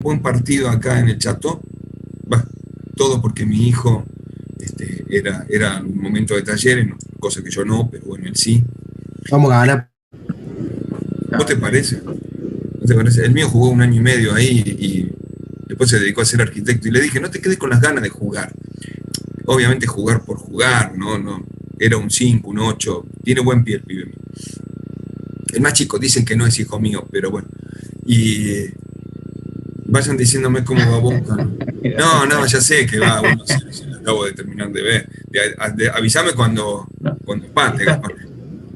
Buen partido acá en el Chato, bah, todo porque mi hijo era un momento de talleres, ¿no? Cosa que yo no, pero bueno, él sí. Vamos a ganar. ¿Vos te parece? ¿No te parece? El mío jugó un año y medio ahí y después se dedicó a ser arquitecto y le dije, no te quedes con las ganas de jugar. Obviamente jugar por jugar, no, era un 5, un 8, tiene buen pie el pibe. El más chico, dicen que no es hijo mío, pero bueno. Y vayan diciéndome cómo va Boca. No, ya sé que va, bueno, se lo acabo de terminar de ver. Avísame No, cuando empate, estás, Gaspar.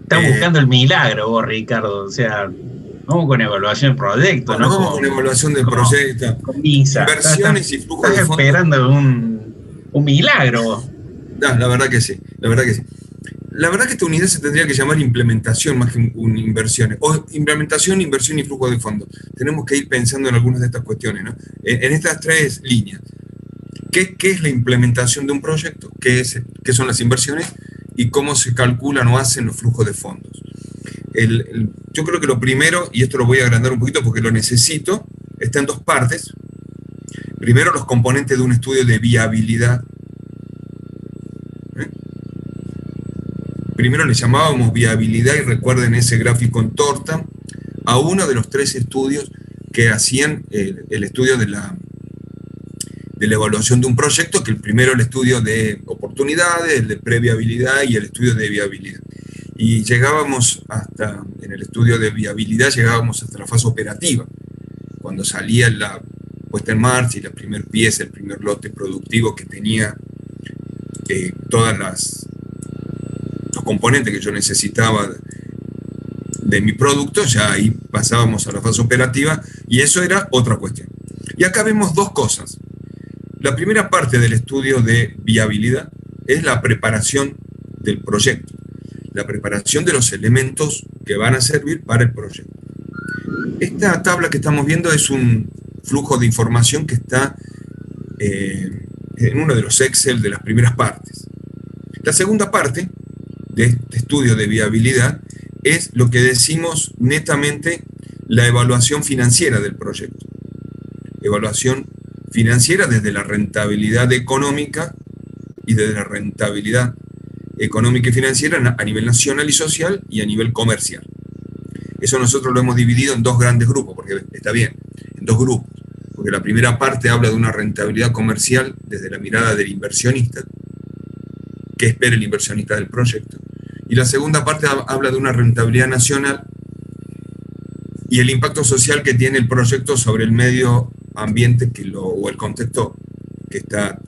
estás Eh, buscando el milagro vos, Ricardo. O sea, vamos con evaluación de proyecto, bueno, no vamos con evaluación del con, proyecto, con misa. inversiones y flujo Estás de fondos. esperando un milagro. No, la verdad que sí, la verdad que sí. La verdad que esta unidad se tendría que llamar implementación más que inversiones. O implementación, inversión y flujo de fondos. Tenemos que ir pensando en algunas de estas cuestiones, ¿no? En estas tres líneas. ¿Qué es la implementación de un proyecto? ¿Qué son las inversiones? ¿Y cómo se calculan o hacen los flujos de fondos? Yo creo que lo primero, y esto lo voy a agrandar un poquito porque lo necesito, está en dos partes. Primero, los componentes de un estudio de viabilidad. ¿eh? Primero le llamábamos viabilidad, y recuerden ese gráfico en torta, a uno de los tres estudios que hacían el estudio de la evaluación de un proyecto, que el primero el estudio de oportunidades, el de previabilidad y el estudio de viabilidad. Y llegábamos hasta, en el estudio de viabilidad, llegábamos hasta la fase operativa, cuando salía la puesta en marcha y la primer pieza, el primer lote productivo que tenía todas los componentes que yo necesitaba de mi producto, ya ahí pasábamos a la fase operativa y eso era otra cuestión. Y acá vemos dos cosas. La primera parte del estudio de viabilidad es la preparación del proyecto, la preparación de los elementos que van a servir para el proyecto. Esta tabla que estamos viendo es un flujo de información que está en uno de los Excel de las primeras partes. La segunda parte de este estudio de viabilidad es lo que decimos netamente la evaluación financiera del proyecto. Evaluación financiera desde la rentabilidad económica y desde la rentabilidad económica y financiera a nivel nacional y social y a nivel comercial. Eso nosotros lo hemos dividido en dos grandes grupos, porque está bien, en dos grupos, porque la primera parte habla de una rentabilidad comercial desde la mirada del inversionista, qué espera el inversionista del proyecto, y la segunda parte habla de una rentabilidad nacional y el impacto social que tiene el proyecto sobre el medio ambiente o el contexto que está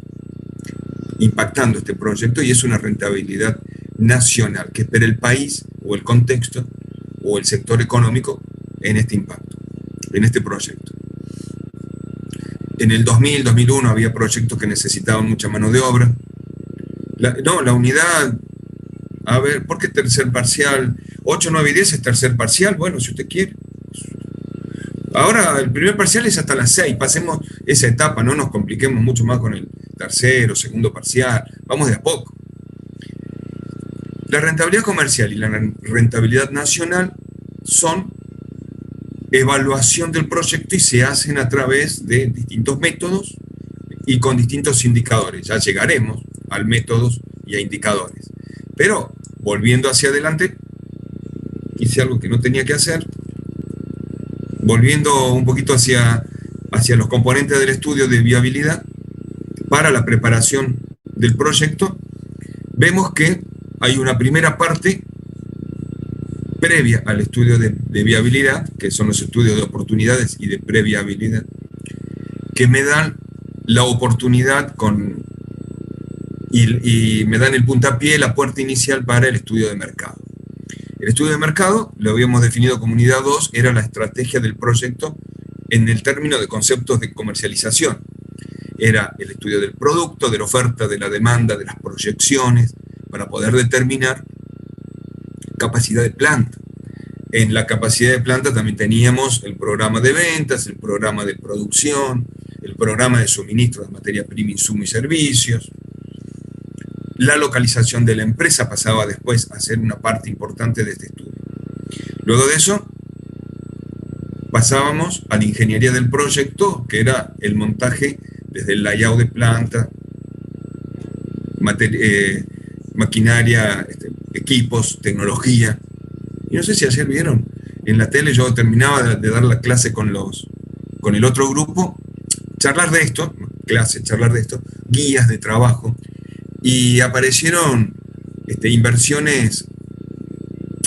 impactando este proyecto, y es una rentabilidad nacional que espera el país o el contexto o el sector económico en este impacto, en este proyecto. En el 2000, 2001 había proyectos que necesitaban mucha mano de obra. La unidad, a ver, ¿por qué tercer parcial? 8, 9 y 10 es tercer parcial, bueno, si usted quiere. Ahora el primer parcial es hasta las 6, pasemos esa etapa, no nos compliquemos mucho más con el tercero, segundo parcial, vamos de a poco. La rentabilidad comercial y la rentabilidad nacional son evaluación del proyecto y se hacen a través de distintos métodos y con distintos indicadores. Ya llegaremos a métodos y a indicadores. Pero, volviendo hacia adelante, hice algo que no tenía que hacer, volviendo un poquito hacia los componentes del estudio de viabilidad para la preparación del proyecto, vemos que hay una primera parte previa al estudio de viabilidad, que son los estudios de oportunidades y de previabilidad, que me dan la oportunidad y me dan el puntapié, la puerta inicial para el estudio de mercado. El estudio de mercado, lo habíamos definido como unidad 2, era la estrategia del proyecto en el término de conceptos de comercialización. Era el estudio del producto, de la oferta, de la demanda, de las proyecciones, para poder determinar capacidad de planta. En la capacidad de planta también teníamos el programa de ventas, el programa de producción, el programa de suministro de materia prima, insumos y servicios. La localización de la empresa pasaba después a ser una parte importante de este estudio. Luego de eso, pasábamos a la ingeniería del proyecto, que era el montaje desde el layout de planta, maquinaria, equipos, tecnología. Y no sé si ayer vieron, en la tele yo terminaba de dar la clase con el otro grupo, charlar de esto, guías de trabajo, y aparecieron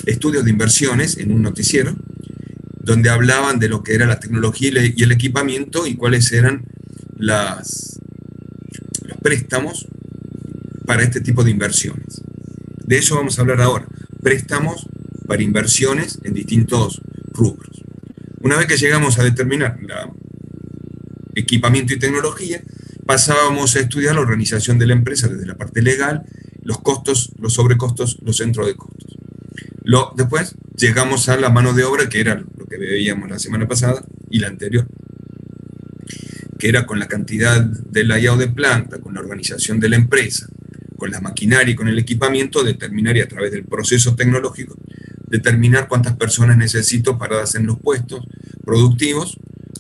estudios de inversiones en un noticiero, donde hablaban de lo que era la tecnología y el equipamiento y cuáles eran los préstamos para este tipo de inversiones. De eso vamos a hablar ahora, préstamos para inversiones en distintos rubros. Una vez que llegamos a determinar equipamiento y tecnología, pasábamos a estudiar la organización de la empresa desde la parte legal, los costos, los sobrecostos, los centros de costos. Después llegamos a la mano de obra, que era lo que veíamos la semana pasada y la anterior, que era con la cantidad de layout de planta, con la organización de la empresa, con la maquinaria y con el equipamiento, determinar, y a través del proceso tecnológico, determinar cuántas personas necesito paradas en los puestos productivos,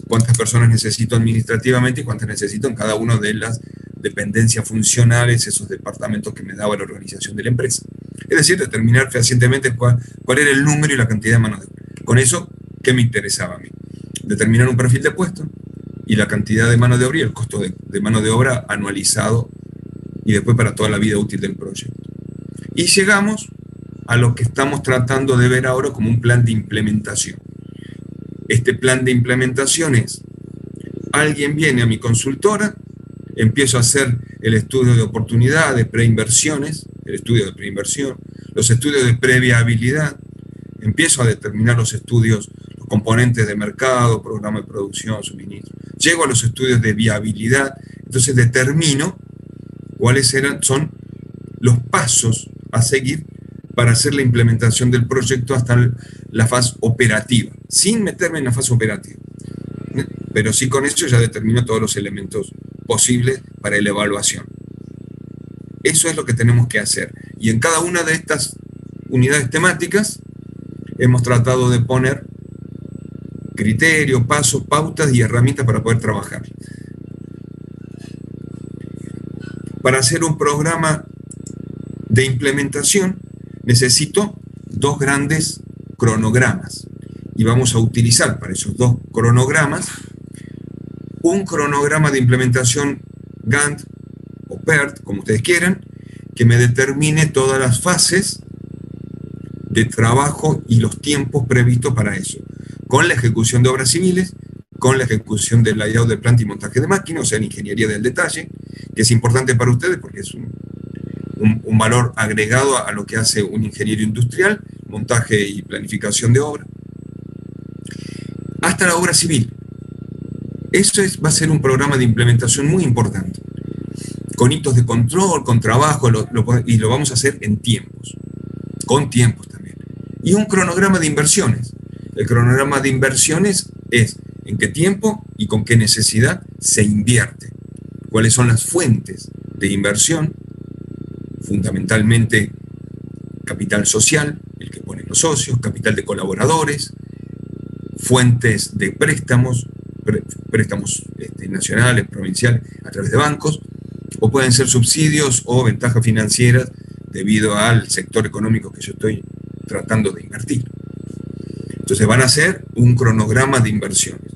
cuántas personas necesito administrativamente y cuántas necesito en cada una de las dependencias funcionales, esos departamentos que me daba la organización de la empresa. Es decir, determinar fehacientemente cuál era el número y la cantidad de mano de obra. Con eso, ¿qué me interesaba a mí? Determinar un perfil de puesto y la cantidad de mano de obra y el costo de mano de obra anualizado y después para toda la vida útil del proyecto. Y llegamos a lo que estamos tratando de ver ahora como un plan de implementación. Este plan de implementación es, alguien viene a mi consultora, empiezo a hacer el estudio de oportunidades, preinversiones, el estudio de preinversión, los estudios de previabilidad, empiezo a determinar los estudios, los componentes de mercado, programa de producción, suministro, llego a los estudios de viabilidad, entonces determino cuáles son los pasos a seguir para hacer la implementación del proyecto hasta la fase operativa, sin meterme en la fase operativa. Pero sí con eso ya determino todos los elementos posibles para la evaluación. Eso es lo que tenemos que hacer. Y en cada una de estas unidades temáticas hemos tratado de poner criterios, pasos, pautas y herramientas para poder trabajar. Para hacer un programa de implementación necesito dos grandes cronogramas y vamos a utilizar para esos dos cronogramas un cronograma de implementación Gantt o PERT, como ustedes quieran, que me determine todas las fases de trabajo y los tiempos previstos para eso, con la ejecución de obras civiles, con la ejecución del layout de planta y montaje de máquinas, o sea, la ingeniería del detalle, que es importante para ustedes porque es un valor agregado a lo que hace un ingeniero industrial, montaje y planificación de obra, hasta la obra civil. Eso va a ser un programa de implementación muy importante, con hitos de control, con trabajo, y lo vamos a hacer en tiempos, con tiempos también. Y un cronograma de inversiones. El cronograma de inversiones es en qué tiempo y con qué necesidad se invierte, cuáles son las fuentes de inversión, fundamentalmente capital social, el que ponen los socios, capital de colaboradores, fuentes de préstamos nacionales, provinciales, a través de bancos, o pueden ser subsidios o ventajas financieras debido al sector económico que yo estoy tratando de invertir. Entonces van a hacer un cronograma de inversiones.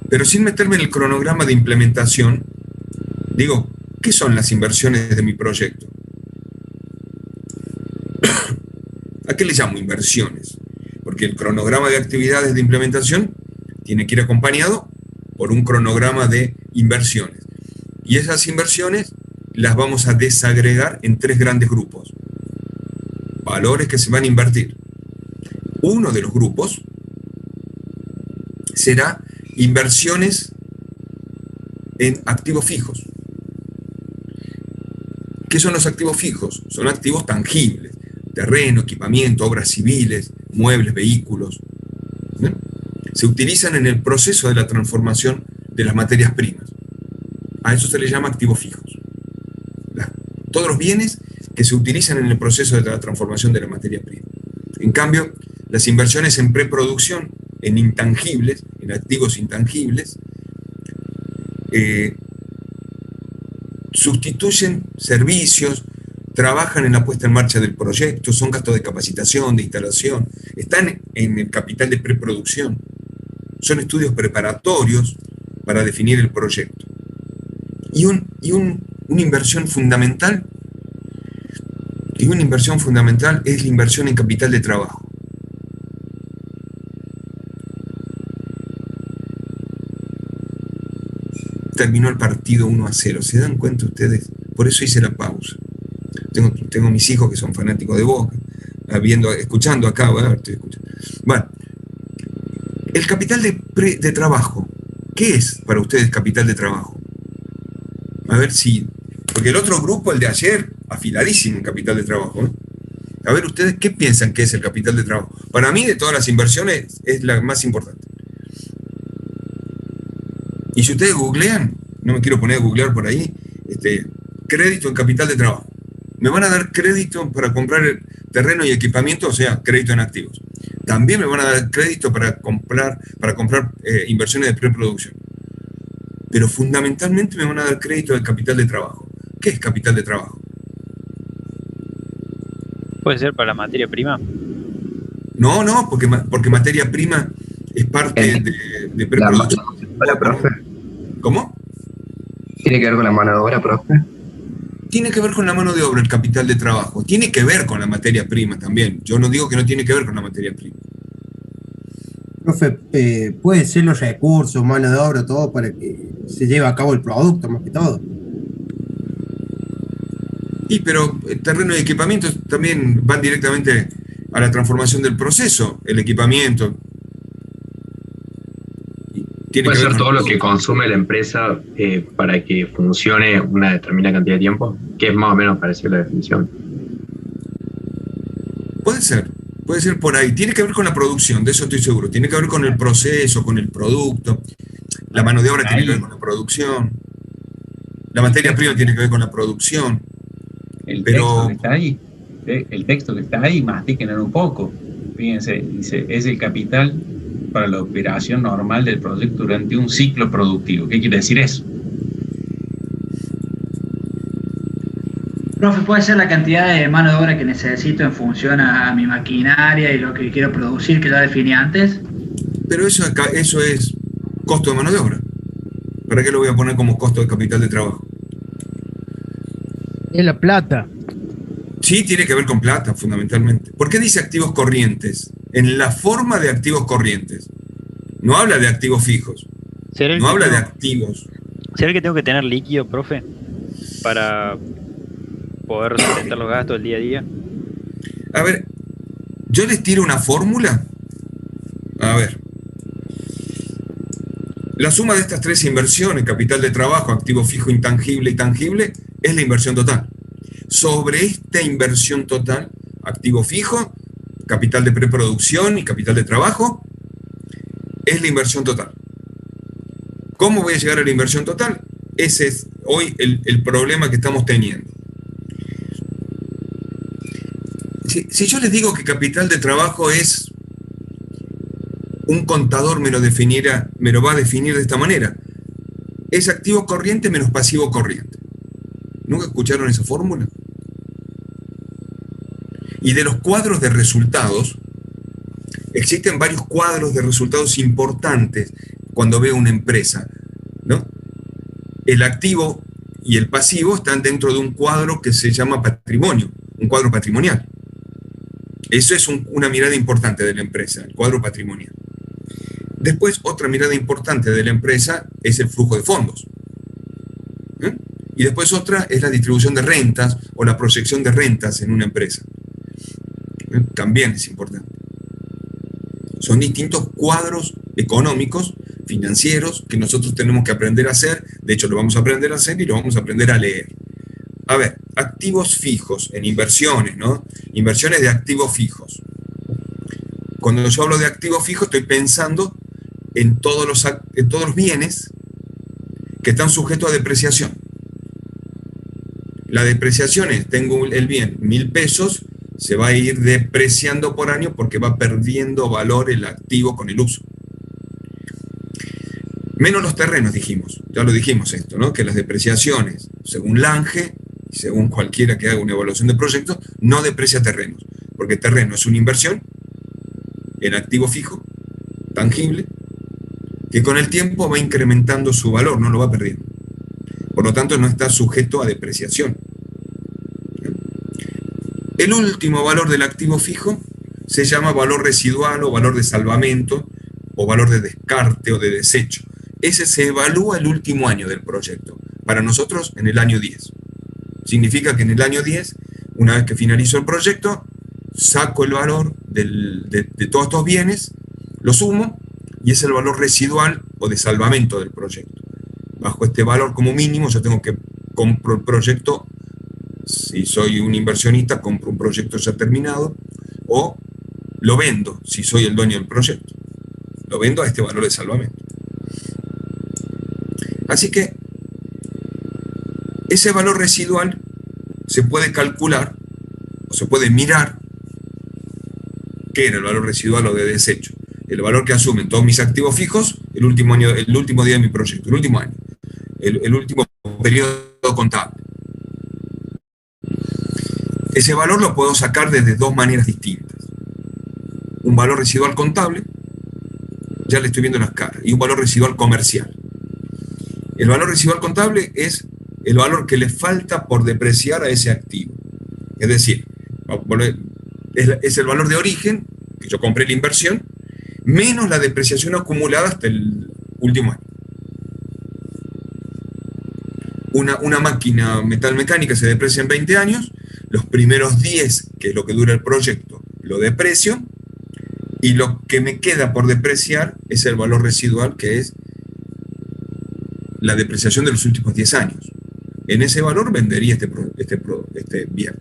Pero sin meterme en el cronograma de implementación, digo, ¿qué son las inversiones de mi proyecto? ¿A qué le llamo inversiones? Porque el cronograma de actividades de implementación tiene que ir acompañado por un cronograma de inversiones. Y esas inversiones las vamos a desagregar en tres grandes grupos. Valores que se van a invertir. Uno de los grupos será inversiones en activos fijos. ¿Qué son los activos fijos? Son activos tangibles. Terreno, equipamiento, obras civiles, muebles, vehículos. ¿No? Se utilizan en el proceso de la transformación de las materias primas. A eso se le llama activos fijos. Todos los bienes que se utilizan en el proceso de la transformación de la materia prima. En cambio, las inversiones en preproducción en intangibles, en activos intangibles, sustituyen servicios, trabajan en la puesta en marcha del proyecto, son gastos de capacitación, de instalación, están en el capital de preproducción, son estudios preparatorios para definir el proyecto. Y una inversión fundamental, es la inversión en capital de trabajo. Terminó el partido 1-0, ¿se dan cuenta ustedes? Por eso hice la pausa. Tengo mis hijos que son fanáticos de Boca, escuchando acá, estoy escuchando. Bueno, el capital de trabajo, ¿qué es para ustedes capital de trabajo? A ver si, porque el otro grupo, el de ayer, afiladísimo en capital de trabajo, ¿no? A ver ustedes, ¿qué piensan que es el capital de trabajo? Para mí, de todas las inversiones, es la más importante. Y si ustedes googlean, no me quiero poner a googlear por ahí, crédito en capital de trabajo. Me van a dar crédito para comprar terreno y equipamiento, o sea, crédito en activos. También me van a dar crédito para comprar inversiones de preproducción. Pero fundamentalmente me van a dar crédito del capital de trabajo. ¿Qué es capital de trabajo? ¿Puede ser para la materia prima? No, porque materia prima es parte de preproducción. Hola, profe. ¿Cómo? ¿Tiene que ver con la mano de obra, profe? Tiene que ver con la mano de obra el capital de trabajo. Tiene que ver con la materia prima también. Yo no digo que no tiene que ver con la materia prima. Profe, puede ser los recursos, mano de obra, todo para que se lleve a cabo el producto, más que todo. Sí, pero el terreno y equipamiento también van directamente a la transformación del proceso. El equipamiento. ¿Puede ser todo lo que consume la empresa para que funcione una determinada cantidad de tiempo? Que es más o menos parecida a la definición. Puede ser por ahí. Tiene que ver con la producción, de eso estoy seguro. Tiene que ver con el proceso, con el producto. La mano de obra tiene que ver con la producción. La materia prima tiene que ver con la producción. El texto que está ahí, mastíquenlo un poco. Fíjense, dice, es el capital para la operación normal del proyecto durante un ciclo productivo. ¿Qué quiere decir eso? Profe, ¿puede ser la cantidad de mano de obra que necesito en función a mi maquinaria y lo que quiero producir, que ya definí antes? Pero eso es costo de mano de obra. ¿Para qué lo voy a poner como costo de capital de trabajo? Es la plata. Sí, tiene que ver con plata, fundamentalmente. ¿Por qué dice activos corrientes? En la forma de activos corrientes. No habla de activos fijos. No habla de activos. ¿Será que tengo que tener líquido, profe? Para poder sustentar los gastos del día a día. A ver, yo les tiro una fórmula. A ver. La suma de estas tres inversiones, capital de trabajo, activo fijo, intangible y tangible, es la inversión total. Sobre esta inversión total, activo fijo, capital de preproducción y capital de trabajo, es la inversión total. ¿Cómo voy a llegar a la inversión total? Ese es hoy el problema que estamos teniendo. Si yo les digo que capital de trabajo es un contador, me lo va a definir de esta manera. Es activo corriente menos pasivo corriente. ¿Nunca escucharon esa fórmula? Y de los cuadros de resultados, existen varios cuadros de resultados importantes cuando veo una empresa, ¿no? El activo y el pasivo están dentro de un cuadro que se llama patrimonio, un cuadro patrimonial. Eso es una mirada importante de la empresa, el cuadro patrimonial. Después, otra mirada importante de la empresa es el flujo de fondos. Y después otra es la distribución de rentas o la proyección de rentas en una empresa. También es importante. Son distintos cuadros económicos, financieros, que nosotros tenemos que aprender a hacer. De hecho, lo vamos a aprender a hacer y lo vamos a aprender a leer. A ver, activos fijos en inversiones, ¿no? Inversiones de activos fijos. Cuando yo hablo de activos fijos, estoy pensando en todos los bienes que están sujetos a depreciación. La depreciación es, tengo el bien 1.000 pesos, se va a ir depreciando por año porque va perdiendo valor el activo con el uso. Menos los terrenos, dijimos. Ya lo dijimos esto, ¿no? Que las depreciaciones, según Lange, y según cualquiera que haga una evaluación de proyectos, no deprecia terrenos. Porque terreno es una inversión en activo fijo, tangible, que con el tiempo va incrementando su valor, no lo va perdiendo. Por lo tanto, no está sujeto a depreciación. El último valor del activo fijo se llama valor residual o valor de salvamento o valor de descarte o de desecho. Ese se evalúa el último año del proyecto. Para nosotros, en el año 10. Significa que en el año 10, una vez que finalizo el proyecto, saco el valor de todos estos bienes, lo sumo, y es el valor residual o de salvamento del proyecto. Bajo este valor como mínimo, yo tengo que compro el proyecto, si soy un inversionista, compro un proyecto ya terminado, o lo vendo, si soy el dueño del proyecto. Lo vendo a este valor de salvamento. Así que ese valor residual se puede calcular, o se puede mirar, qué era el valor residual o de desecho. El valor que asumen todos mis activos fijos el último día de mi proyecto, el último año, el último periodo contable. Ese valor lo puedo sacar desde dos maneras distintas. Un valor residual contable, ya le estoy viendo las caras, y un valor residual comercial. El valor residual contable es el valor que le falta por depreciar a ese activo. Es decir, es el valor de origen, que yo compré la inversión, menos la depreciación acumulada hasta el último año. Una máquina metalmecánica se deprecia en 20 años, los primeros 10, que es lo que dura el proyecto, lo deprecio, y lo que me queda por depreciar es el valor residual, que es la depreciación de los últimos 10 años. En ese valor vendería este bien.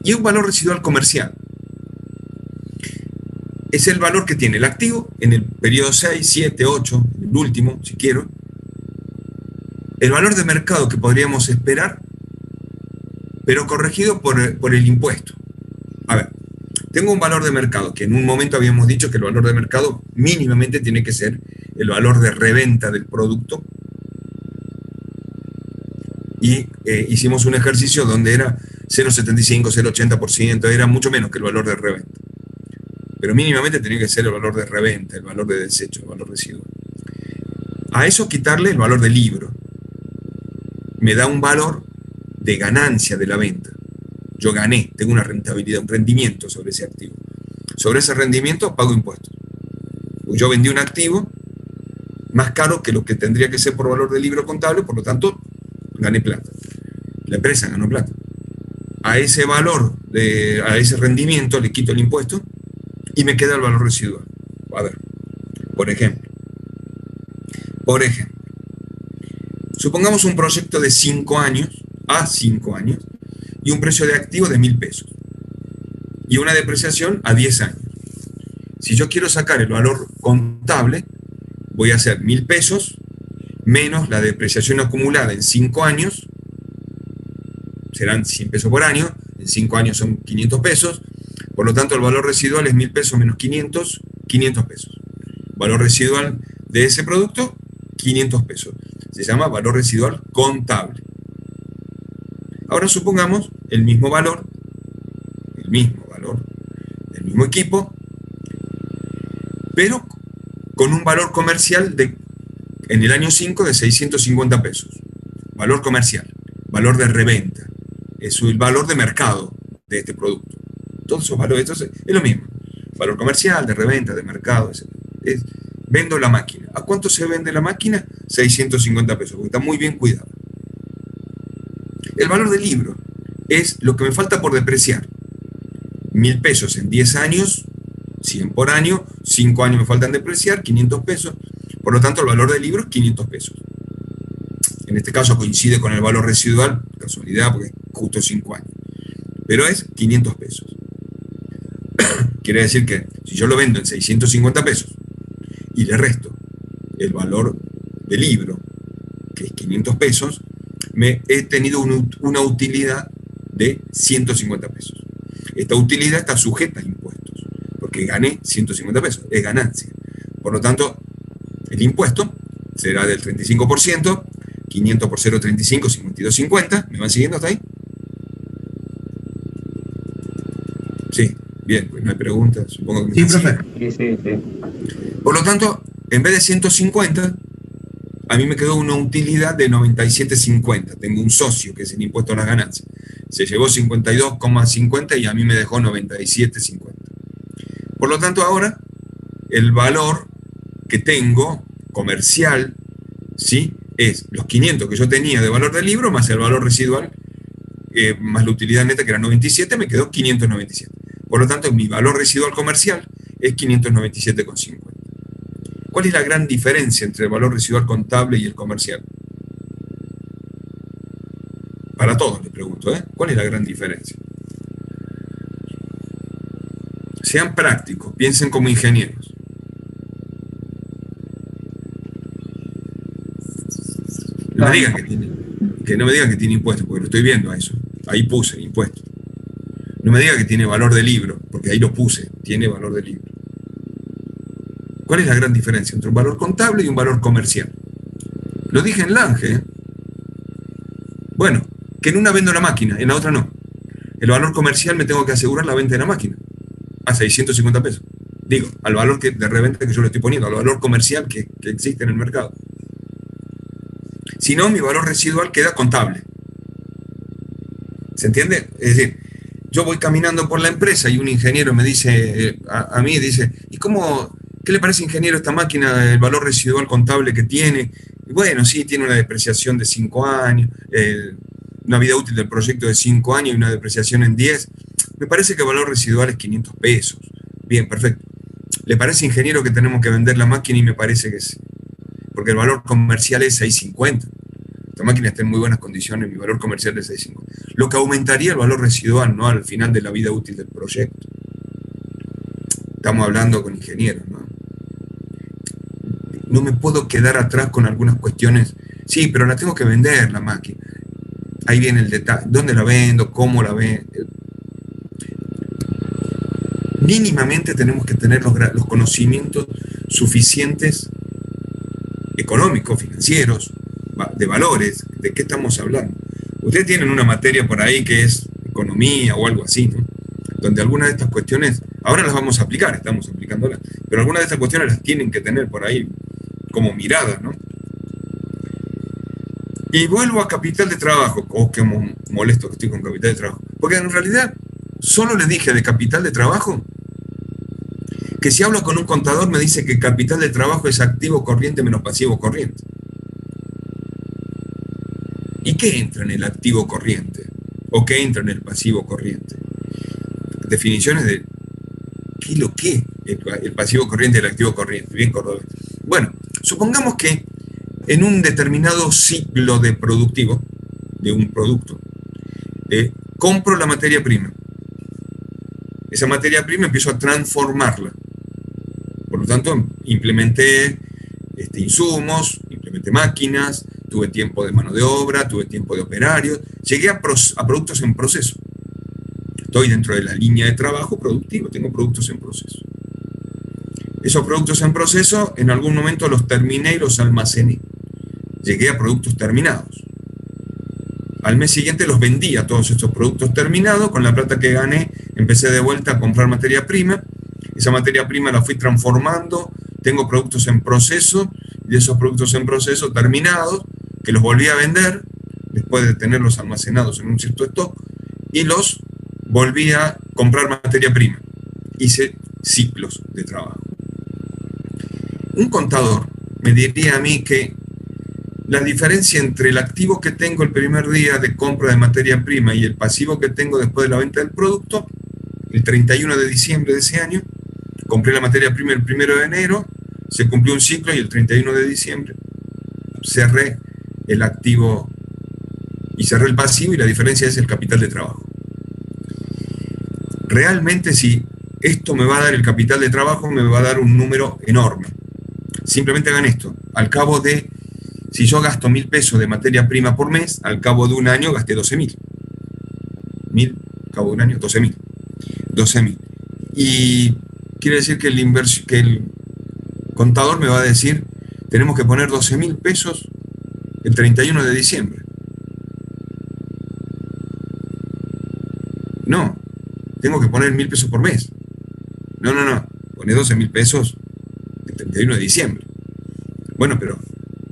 Y un valor residual comercial. Es el valor que tiene el activo en el periodo 6, 7, 8, el último, si quiero. El valor de mercado que podríamos esperar, pero corregido por el impuesto. A ver, tengo un valor de mercado, que en un momento habíamos dicho que el valor de mercado mínimamente tiene que ser el valor de reventa del producto. Y hicimos un ejercicio donde era 0,75, 0,80%, era mucho menos que el valor de reventa. Pero mínimamente tenía que ser el valor de reventa, el valor de desecho, el valor residual. A eso quitarle el valor del libro. Me da un valor de ganancia de la venta. Yo gané, tengo una rentabilidad, un rendimiento sobre ese activo. Sobre ese rendimiento pago impuestos. Yo vendí un activo más caro que lo que tendría que ser por valor del libro contable, por lo tanto, gané plata. La empresa ganó plata. A ese valor, a ese rendimiento le quito el impuesto y me queda el valor residual. A ver, por ejemplo, supongamos un proyecto de 5 años, a 5 años, y un precio de activo de 1.000 pesos, y una depreciación a 10 años. Si yo quiero sacar el valor contable, voy a hacer 1.000 pesos menos la depreciación acumulada en 5 años, serán 100 pesos por año, en 5 años son 500 pesos, por lo tanto el valor residual es 1.000 pesos menos 500, 500 pesos. Valor residual de ese producto, 500 pesos. Se llama valor residual contable. Ahora supongamos el mismo valor, del mismo equipo, pero con un valor comercial en el año 5 de 650 pesos. Valor comercial, valor de reventa, es el valor de mercado de este producto. Todos esos valores, entonces, es lo mismo. Valor comercial, de reventa, de mercado, etc. Vendo la máquina. ¿A cuánto se vende la máquina? 650 pesos, porque está muy bien cuidado. El valor del libro es lo que me falta por depreciar. 1.000 pesos en 10 años, 100 por año, 5 años me faltan depreciar, 500 pesos. Por lo tanto, el valor del libro es 500 pesos. En este caso coincide con el valor residual, casualidad, porque es justo 5 años. Pero es 500 pesos. Quiere decir que si yo lo vendo en 650 pesos y le resto el valor del libro, que es 500 pesos, he tenido una utilidad de 150 pesos. Esta utilidad está sujeta a impuestos, porque gané 150 pesos, es ganancia. Por lo tanto, el impuesto será del 35%, 500 por 0,35, 52,50. ¿Me van siguiendo hasta ahí? Sí, bien, pues no hay preguntas, supongo que me Sí, están profe. Sí. Por lo tanto, en vez de 150, a mí me quedó una utilidad de 97,50. Tengo un socio que es el impuesto a las ganancias. Se llevó 52,50 y a mí me dejó 97,50. Por lo tanto, ahora el valor que tengo comercial, ¿sí?, es los 500 que yo tenía de valor del libro más el valor residual, más la utilidad neta que era 97, me quedó 597. Por lo tanto, mi valor residual comercial es 597,50. ¿Cuál es la gran diferencia entre el valor residual contable y el comercial? Para todos les pregunto, ¿cuál es la gran diferencia? Sean prácticos, piensen como ingenieros. No me digan no me digan que tiene impuestos, porque lo estoy viendo a eso. Ahí puse impuestos. No me digan que tiene valor de libro, porque ahí lo puse, tiene valor de libro. ¿Cuál es la gran diferencia entre un valor contable y un valor comercial? Lo dije en Lange. Bueno, que en una vendo la máquina, en la otra no. El valor comercial me tengo que asegurar la venta de la máquina a 650 pesos. Digo, al valor de reventa que yo le estoy poniendo, al valor comercial que existe en el mercado. Si no, mi valor residual queda contable. ¿Se entiende? Es decir, yo voy caminando por la empresa y un ingeniero me dice, a mí dice, ¿y qué le parece, ingeniero, esta máquina, el valor residual contable que tiene? Y bueno, sí, tiene una depreciación de 5 años, una vida útil del proyecto de 5 años y una depreciación en 10. Me parece que el valor residual es 500 pesos. Bien, perfecto. ¿Le parece, ingeniero, que tenemos que vender la máquina? Y me parece que sí. Porque el valor comercial es 650. Esta máquina está en muy buenas condiciones, mi valor comercial es 650. Lo que aumentaría el valor residual, ¿no?, al final de la vida útil del proyecto. Estamos hablando con ingenieros, ¿no? No me puedo quedar atrás con algunas cuestiones. Sí, pero la tengo que vender, la máquina. Ahí viene el detalle. ¿Dónde la vendo? ¿Cómo la vendo? Mínimamente tenemos que tener los conocimientos suficientes, económicos, financieros, de valores. ¿De qué estamos hablando? Ustedes tienen una materia por ahí que es economía o algo así, ¿no?, donde algunas de estas cuestiones, ahora las vamos a aplicar, estamos aplicándolas, pero algunas de estas cuestiones las tienen que tener por ahí como mirada, ¿no? Y vuelvo a capital de trabajo. Oh, qué molesto que estoy con capital de trabajo. Porque en realidad solo les dije de capital de trabajo que si hablo con un contador me dice que capital de trabajo es activo corriente menos pasivo corriente. ¿Y qué entra en el activo corriente? ¿O qué entra en el pasivo corriente? Definiciones de qué es lo que el pasivo corriente y el activo corriente. Bien, cordobés. Bueno, supongamos que en un determinado ciclo de productivo, de un producto, compro la materia prima. Esa materia prima empiezo a transformarla. Por lo tanto, implementé insumos, implementé máquinas, tuve tiempo de mano de obra, tuve tiempo de operarios, llegué a productos en proceso. Estoy dentro de la línea de trabajo productivo, tengo productos en proceso. Esos productos en proceso, en algún momento los terminé y los almacené. Llegué a productos terminados. Al mes siguiente los vendí a todos estos productos terminados. Con la plata que gané, empecé de vuelta a comprar materia prima. Esa materia prima la fui transformando. Tengo productos en proceso, y de esos productos en proceso terminados, que los volví a vender, después de tenerlos almacenados en un cierto stock, y los volví a comprar materia prima. Hice ciclos de trabajo. Un contador me diría a mí que la diferencia entre el activo que tengo el primer día de compra de materia prima y el pasivo que tengo después de la venta del producto, el 31 de diciembre de ese año, compré la materia prima el 1 de enero, se cumplió un ciclo y el 31 de diciembre cerré el activo y cerré el pasivo, y la diferencia es el capital de trabajo. Realmente, si esto me va a dar el capital de trabajo, me va a dar un número enorme. Simplemente hagan esto. Al cabo de, si yo gasto 1.000 pesos de materia prima por mes, al cabo de un año gasté 12.000. 1.000, al cabo de un año, 12.000. 12.000. Y quiere decir que el contador me va a decir, tenemos que poner 12.000 pesos el 31 de diciembre. No, tengo que poner 1.000 pesos por mes. No, poné 12.000 pesos el 31 de diciembre. Bueno, pero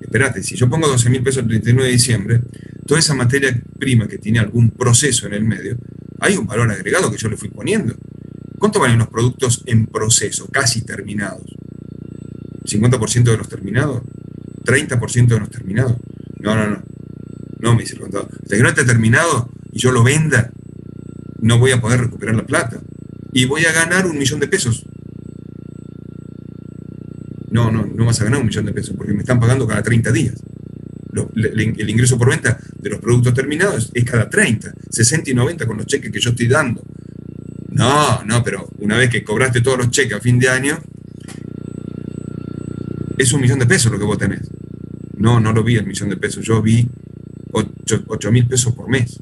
espérate, si yo pongo 12.000 pesos el 31 de diciembre, toda esa materia prima que tiene algún proceso en el medio, hay un valor agregado que yo le fui poniendo. ¿Cuánto valen los productos en proceso, casi terminados? ¿50% de los terminados? ¿30% de los terminados? No, me dice el contador. Hasta que no esté terminado y yo lo venda, no voy a poder recuperar la plata. Y voy a ganar 1.000.000 de pesos. No vas a ganar 1.000.000 de pesos porque me están pagando cada 30 días. El ingreso por venta de los productos terminados es cada 30, 60 y 90 con los cheques que yo estoy dando. No, pero una vez que cobraste todos los cheques a fin de año, es 1.000.000 de pesos lo que vos tenés. No lo vi el 1.000.000 de pesos, yo vi 8.000 pesos por mes.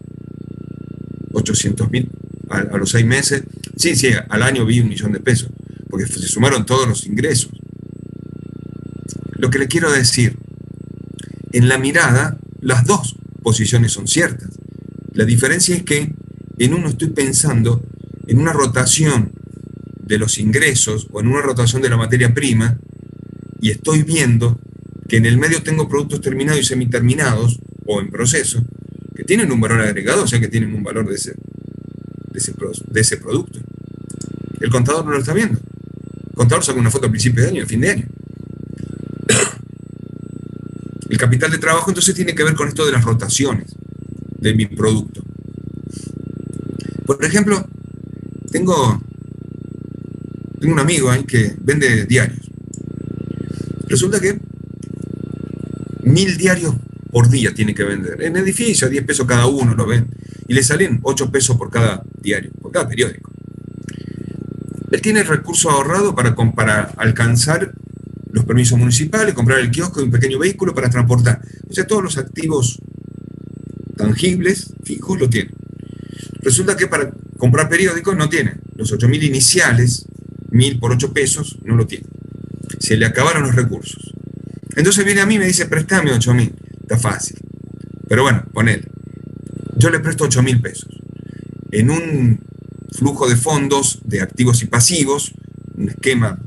800.000 a los 6 meses. Sí, al año vi 1.000.000 de pesos, porque se sumaron todos los ingresos. Lo que le quiero decir, en la mirada, las dos posiciones son ciertas. La diferencia es que en uno estoy pensando en una rotación de los ingresos o en una rotación de la materia prima y estoy viendo que en el medio tengo productos terminados y semiterminados o en proceso que tienen un valor agregado, o sea que tienen un valor de ese producto. El contador no lo está viendo. El contador saca una foto a principio de año y a fin de año. El capital de trabajo entonces tiene que ver con esto de las rotaciones de mi producto. Por ejemplo, tengo un amigo ahí que vende diarios. Resulta que 1.000 diarios por día tiene que vender. En edificio, a 10 pesos cada uno lo ven. Y le salen 8 pesos por cada diario, por cada periódico. Él tiene el recurso ahorrado para alcanzar los permisos municipales, comprar el kiosco y un pequeño vehículo para transportar. O sea, todos los activos tangibles, fijos, lo tiene. Resulta que para comprar periódicos no tiene. Los 8.000 iniciales, 1.000 por 8 pesos, no lo tiene. Se le acabaron los recursos. Entonces viene a mí y me dice, préstame 8.000. Está fácil. Pero bueno, ponele. Yo le presto 8.000 pesos. En un flujo de fondos de activos y pasivos, un esquema,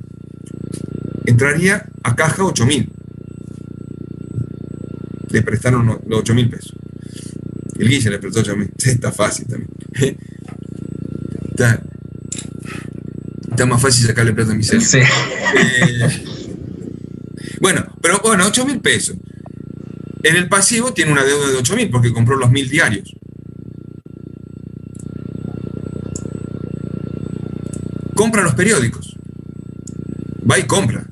entraría a caja 8.000. Le prestaron los 8.000 pesos. El Guille le prestó 8.000. Está fácil también. Está más fácil sacarle plata a mi señor. Sí. Bueno, 8.000 pesos. En el pasivo tiene una deuda de 8.000 porque compró los 1.000 diarios. Compra los periódicos. Va y compra.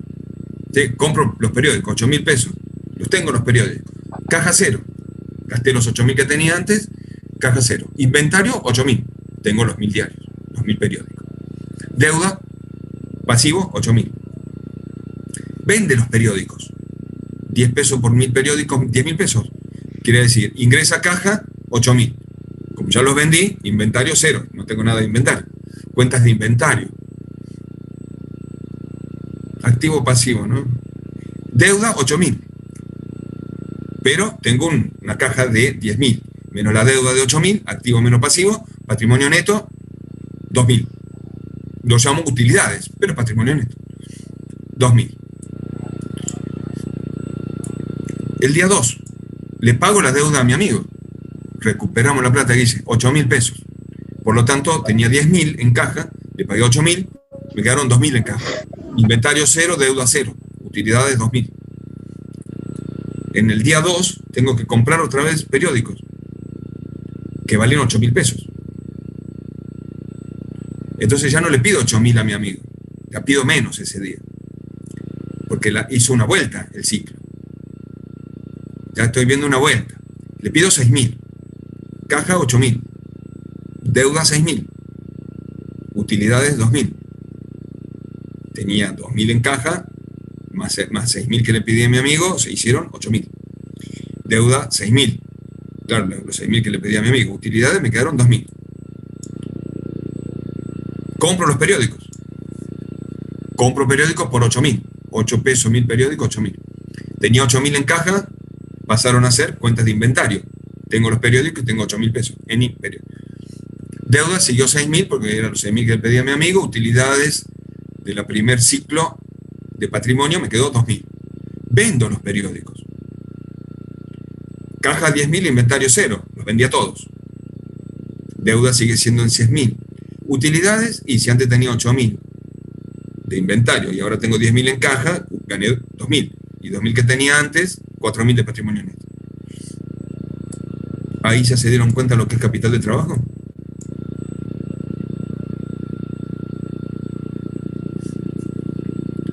Sí, compro los periódicos, 8.000 pesos. Los tengo los periódicos. Caja cero. Gasté los 8.000 que tenía antes. Caja cero. Inventario, 8.000. Tengo los 1.000 diarios, los 1.000 periódicos. Deuda, pasivo, 8.000. Vende los periódicos. 10 pesos por 1.000 periódicos, 10.000 pesos. Quiere decir, ingresa a caja, 8.000. Como ya los vendí, inventario cero. No tengo nada de inventario. Cuentas de inventario. Activo pasivo, ¿no? Deuda, 8.000. Pero tengo una caja de 10.000. Menos la deuda de 8.000, activo menos pasivo, patrimonio neto, 2.000. Lo llamo utilidades, pero patrimonio neto. 2.000. El día 2, le pago la deuda a mi amigo. Recuperamos la plata que hice, 8.000 pesos. Por lo tanto, tenía 10.000 en caja, le pagué 8.000, me quedaron 2.000 en caja. Inventario 0, deuda 0, utilidades 2.000. En el día 2, tengo que comprar otra vez periódicos, que valen 8.000 pesos. Entonces ya no le pido 8.000 a mi amigo, le pido menos ese día, porque hizo una vuelta el ciclo. Ya estoy viendo una vuelta. Le pido 6.000. Caja 8.000. Deuda 6.000. Utilidades 2.000. Tenía 2.000 en caja, más 6.000 que le pedí a mi amigo, se hicieron 8.000. Deuda 6.000. Claro, los 6.000 que le pedí a mi amigo. Utilidades me quedaron 2.000. Compro los periódicos. Compro periódicos por 8.000. 8 pesos, 1.000 periódicos, 8.000. Tenía 8.000 en caja, pasaron a ser cuentas de inventario. Tengo los periódicos y tengo 8.000 pesos en periódico. Deuda siguió 6.000 porque eran los 6.000 que le pedía a mi amigo. Utilidades de la primer ciclo de patrimonio me quedó 2.000. Vendo los periódicos. Caja 10.000, inventario 0. Los vendía todos. Deuda sigue siendo en 6.000. Utilidades, y si antes tenía 8.000 de inventario y ahora tengo 10.000 en caja, gané 2.000. Y 2.000 que tenía antes, 4.000 de patrimonio neto. Ahí ya se dieron cuenta lo que es capital de trabajo.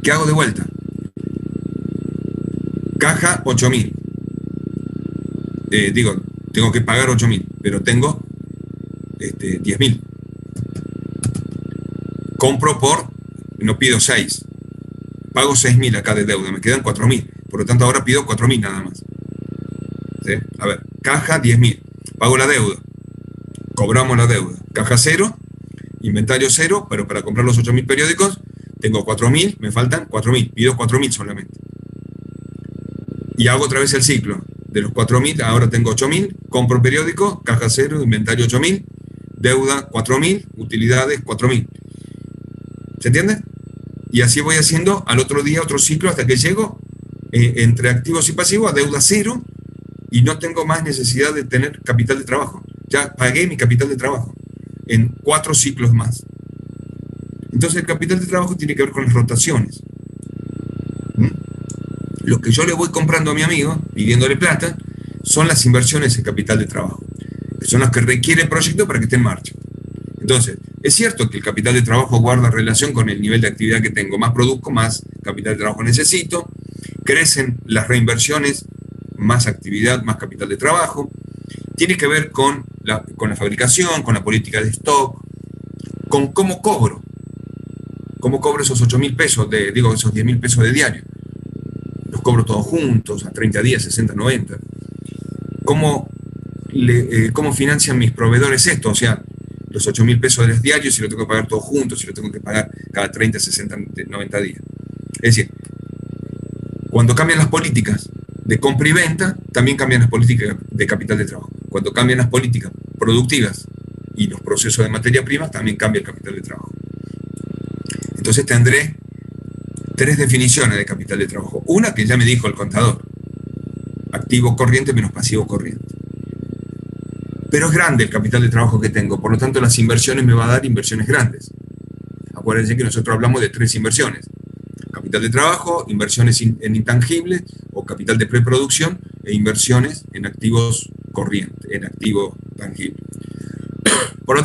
¿Qué hago de vuelta? Caja 8.000. Tengo que pagar 8.000, pero tengo 10.000. Compro no pido 6. Pago 6.000 acá de deuda, me quedan 4.000. Por lo tanto, ahora pido 4.000 nada más. ¿Sí? A ver, caja 10.000. Pago la deuda. Cobramos la deuda. Caja 0, inventario 0, pero para comprar los 8.000 periódicos tengo 4.000, me faltan 4.000. Pido 4.000 solamente. Y hago otra vez el ciclo. De los 4.000, ahora tengo 8.000. Compro periódico, caja 0, inventario 8.000. Deuda 4.000, utilidades 4.000. ¿Se entiende? Y así voy haciendo al otro día otro ciclo hasta que llego entre activos y pasivos a deuda 0 y no tengo más necesidad de tener capital de trabajo. Ya pagué mi capital de trabajo en 4 ciclos más. Entonces el capital de trabajo tiene que ver con las rotaciones. Lo que yo le voy comprando a mi amigo, pidiéndole plata, son las inversiones en capital de trabajo, que son las que requiere el proyecto para que esté en marcha. Entonces, es cierto que el capital de trabajo guarda relación con el nivel de actividad que tengo. Más produzco, más capital de trabajo necesito. Crecen las reinversiones, más actividad, más capital de trabajo. Tiene que ver con la fabricación, con la política de stock, con cómo cobro. Cómo cobro esos 8.000 pesos, esos 10.000 pesos de diario. Los cobro todos juntos, a 30 días, 60, 90. ¿Cómo financian mis proveedores esto? O sea, los 8.000 pesos de diarios, si lo tengo que pagar todos juntos, si lo tengo que pagar cada 30, 60, 90 días. Es decir, cuando cambian las políticas de compra y venta, también cambian las políticas de capital de trabajo. Cuando cambian las políticas productivas y los procesos de materia prima, también cambia el capital de trabajo. Entonces tendré 3 definiciones de capital de trabajo. Una que ya me dijo el contador: activo corriente menos pasivo corriente. Pero es grande el capital de trabajo que tengo, por lo tanto las inversiones me va a dar inversiones grandes. Acuérdense que nosotros hablamos de 3 inversiones: capital de trabajo, inversiones en intangibles o capital de preproducción e inversiones en activos corrientes, en activos tangibles. Por lo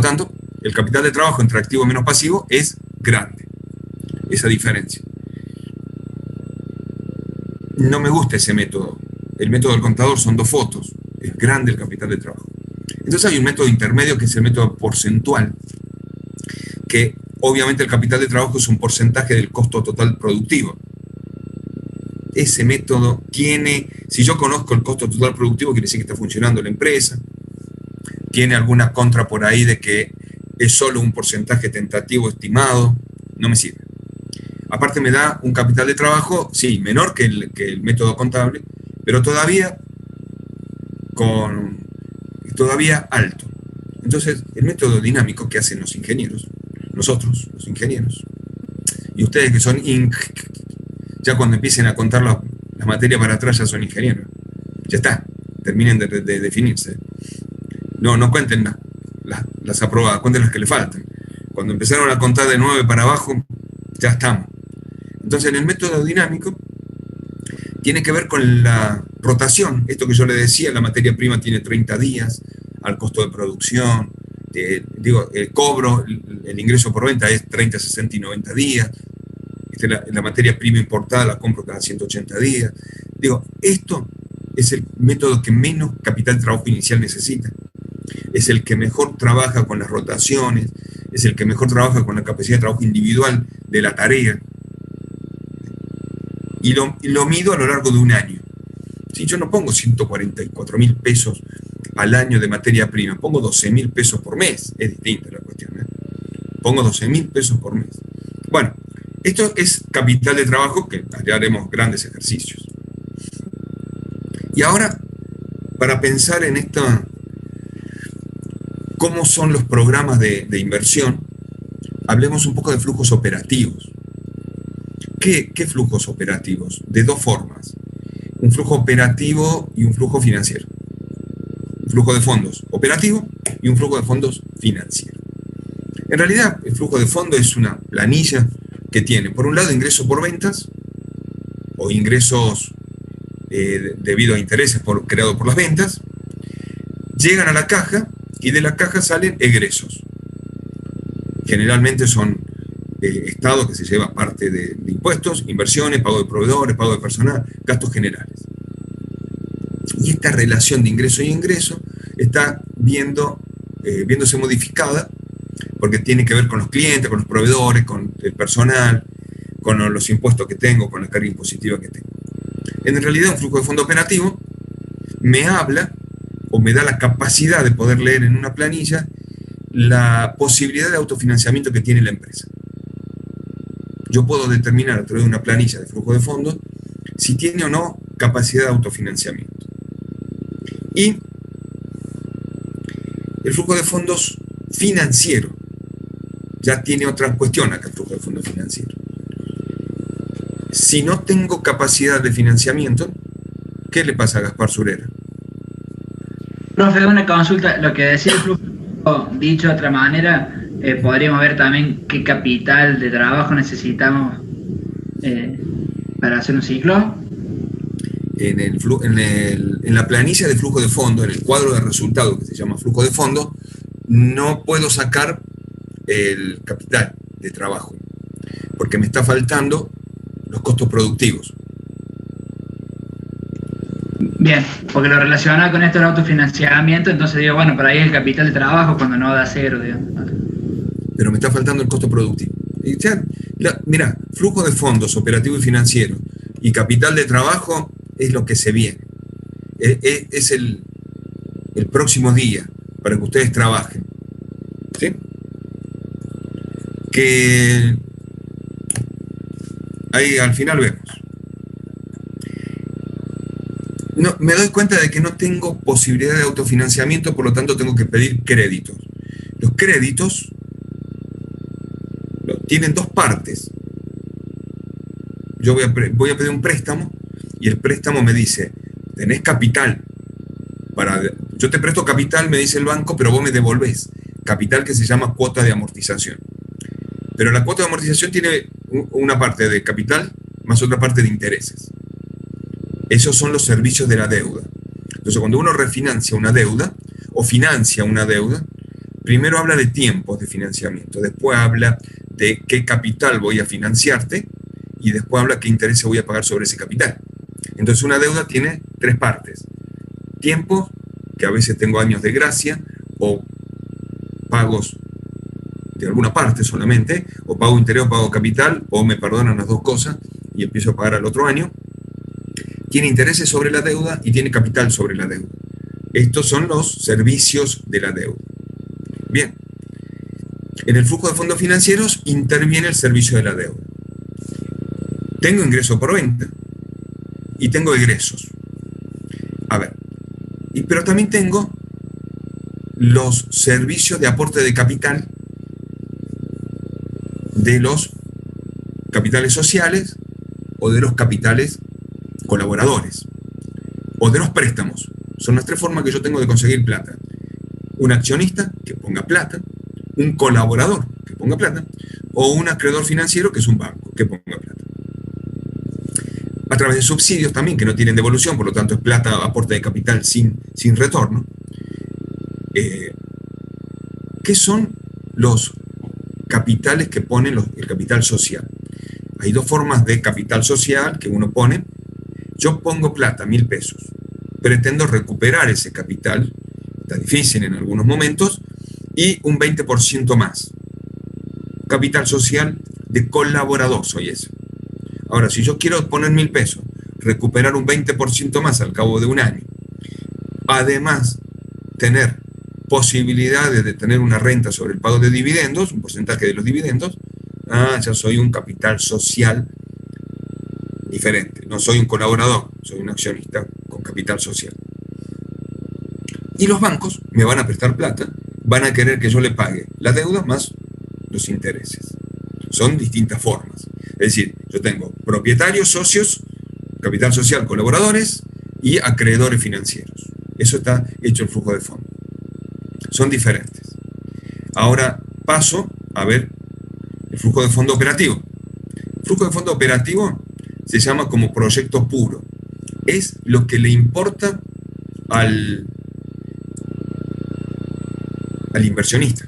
tanto, el capital de trabajo entre activo menos pasivo es grande, esa diferencia. No me gusta ese método. El método del contador son 2 fotos. Es grande el capital de trabajo. Entonces hay un método intermedio que es el método porcentual, que obviamente el capital de trabajo es un porcentaje del costo total productivo. Ese método tiene, si yo conozco el costo total productivo, quiere decir que está funcionando la empresa. Tiene alguna contra por ahí de que es solo un porcentaje tentativo estimado. No me sirve. Aparte me da un capital de trabajo, sí, menor que el método contable, pero todavía alto. Entonces, el método dinámico que hacen los ingenieros, nosotros, los ingenieros, y ustedes que son ya cuando empiecen a contar las materias para atrás ya son ingenieros. Ya está, terminen de definirse. No cuenten las aprobadas, cuenten las que le faltan. Cuando empezaron a contar de 9 para abajo, ya estamos. Entonces, en el método dinámico tiene que ver con la rotación. Esto que yo le decía, la materia prima tiene 30 días al costo de producción. El cobro, el ingreso por venta es 30, 60 y 90 días. La materia prima importada la compro cada 180 días. Esto es el método que menos capital de trabajo inicial necesita. Es el que mejor trabaja con las rotaciones, es el que mejor trabaja con la capacidad de trabajo individual de la tarea. Y lo mido a lo largo de un año. Si yo no pongo 144.000 pesos al año de materia prima, pongo 12.000 pesos por mes. Es distinta la cuestión, ¿eh? Pongo 12.000 pesos por mes. Bueno, Esto es capital de trabajo, que ya haremos grandes ejercicios. Y ahora, para pensar en esta, cómo son los programas de inversión, hablemos un poco de flujos operativos. ¿Qué flujos operativos? De dos formas. Un flujo operativo y un flujo financiero. Un flujo de fondos operativo y un flujo de fondos financiero. En realidad, el flujo de fondos es una planilla que tiene, por un lado, ingresos por ventas o ingresos debido a intereses creados por las ventas, llegan a la caja y de la caja salen egresos. Generalmente son Estado que se lleva parte de impuestos, inversiones, pago de proveedores, pago de personal, gastos generales. Y esta relación de ingreso y ingreso está viéndose modificada porque tiene que ver con los clientes, con los proveedores, con el personal, con los impuestos que tengo, con la carga impositiva que tengo. En realidad, un flujo de fondo operativo me habla o me da la capacidad de poder leer en una planilla la posibilidad de autofinanciamiento que tiene la empresa. Yo puedo determinar a través de una planilla de flujo de fondos si tiene o no capacidad de autofinanciamiento. Y el flujo de fondos financiero ya tiene otra cuestión acá, el flujo de fondos financiero. Si no tengo capacidad de financiamiento, ¿qué le pasa a Gaspar Surera? Profe, una consulta, lo que decía el flujo, dicho de otra manera, podríamos ver también qué capital de trabajo necesitamos para hacer un ciclo. En la planilla de flujo de fondo, en el cuadro de resultados que se llama flujo de fondo, no puedo sacar el capital de trabajo, porque me está faltando los costos productivos. Bien, porque lo relacionaba con esto del autofinanciamiento, entonces digo, bueno, por ahí el capital de trabajo cuando no da cero, digamos. Pero me está faltando el costo productivo. Mira, flujo de fondos operativo y financiero y capital de trabajo es lo que se viene. Es el próximo día para que ustedes trabajen. ¿Sí? Que ahí al final vemos. No, me doy cuenta de que no tengo posibilidad de autofinanciamiento, por lo tanto tengo que pedir créditos. Los créditos tienen dos partes. Yo voy a pedir un préstamo y el préstamo me dice, tenés capital. Yo te presto capital, me dice el banco, pero vos me devolvés capital que se llama cuota de amortización. Pero la cuota de amortización tiene una parte de capital más otra parte de intereses. Esos son los servicios de la deuda. Entonces, cuando uno refinancia una deuda o financia una deuda, primero habla de tiempos de financiamiento, después habla de qué capital voy a financiarte y después habla qué intereses voy a pagar sobre ese capital. Entonces, una deuda tiene tres partes. Tiempos, que a veces tengo años de gracia, o pagos de alguna parte solamente, o pago interés o pago capital, o me perdonan las dos cosas y empiezo a pagar al otro año. Tiene intereses sobre la deuda y tiene capital sobre la deuda. Estos son los servicios de la deuda. Bien, en el flujo de fondos financieros interviene el servicio de la deuda. Tengo ingreso por venta y tengo egresos. A ver, pero también tengo los servicios de aporte de capital de los capitales sociales o de los capitales colaboradores o de los préstamos. Son las tres formas que yo tengo de conseguir plata. Un accionista que ponga plata, un colaborador que ponga plata o un acreedor financiero que es un banco que ponga plata. A través de subsidios también que no tienen devolución, por lo tanto es plata, aporte de capital sin retorno. ¿Qué son los capitales que ponen el capital social? Hay dos formas de capital social que uno pone. Yo pongo plata, 1.000 pesos. Pretendo recuperar ese capital, está difícil en algunos momentos, y un 20% más. Capital social de colaborador soy ese. Ahora, si yo quiero poner 1.000 pesos, recuperar un 20% más al cabo de un año, además tener posibilidades de tener una renta sobre el pago de dividendos, un porcentaje de los dividendos, ya soy un capital social diferente. No soy un colaborador, soy un accionista con capital social. Y los bancos me van a prestar plata, van a querer que yo le pague la deuda más los intereses. Son distintas formas. Es decir, yo tengo propietarios, socios, capital social, colaboradores y acreedores financieros. Eso está hecho el flujo de fondo. Son diferentes. Ahora paso a ver el flujo de fondo operativo. El flujo de fondo operativo se llama como proyecto puro. Es lo que le importa al inversionista.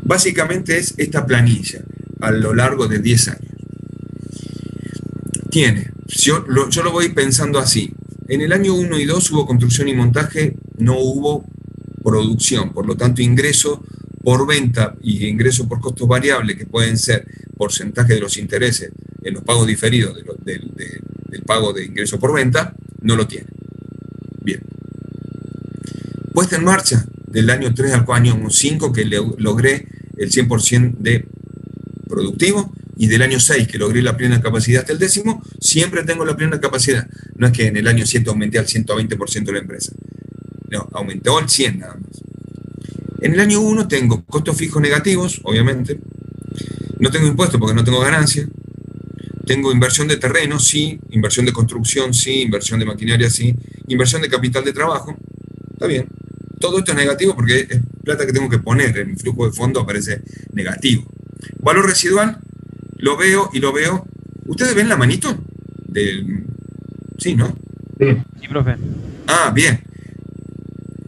Básicamente es esta planilla a lo largo de 10 años. Yo lo voy pensando así. En el año 1 y 2 hubo construcción y montaje, no hubo producción, por lo tanto ingreso por venta y ingreso por costos variables, que pueden ser porcentaje de los intereses en los pagos diferidos del pago de ingreso por venta, no lo tiene. Bien. Puesta en marcha del año 3 al año 5, que logré el 100% de productivo, y del año 6, que logré la plena capacidad hasta el 10º, siempre tengo la plena capacidad. No es que en el año 7 aumenté al 120% de la empresa. No, aumentó al 100 nada más. En el año 1 tengo costos fijos negativos, obviamente. No tengo impuestos porque no tengo ganancia. Tengo inversión de terreno, sí. Inversión de construcción, sí. Inversión de maquinaria, sí. Inversión de capital de trabajo. Está bien. Todo esto es negativo porque es plata que tengo que poner. En mi flujo de fondo aparece negativo. Valor residual, lo veo y lo veo. ¿Ustedes ven la manito? Sí, ¿no? Sí, profe. Ah, bien.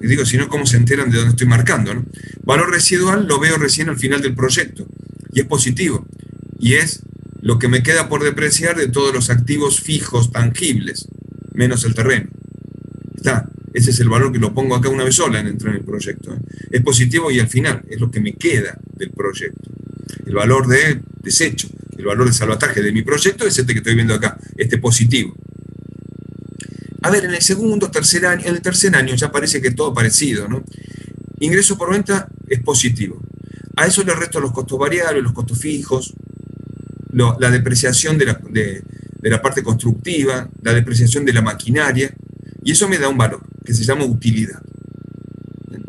Y digo, si no, ¿cómo se enteran de dónde estoy marcando, no? Valor residual lo veo recién al final del proyecto. Y es positivo. Y es lo que me queda por depreciar de todos los activos fijos tangibles, menos el terreno. Está. Ese es el valor que lo pongo acá una vez sola dentro del proyecto. Es positivo y al final es lo que me queda del proyecto. El valor de desecho, el valor de salvataje de mi proyecto es este que estoy viendo acá, este positivo. A ver, en el segundo, tercer año, en el tercer año ya parece que es todo parecido, ¿no? Ingreso por venta es positivo. A eso le resto los costos variables, los costos fijos, la depreciación de la parte constructiva, la depreciación de la maquinaria, y eso me da un valor que se llama utilidad.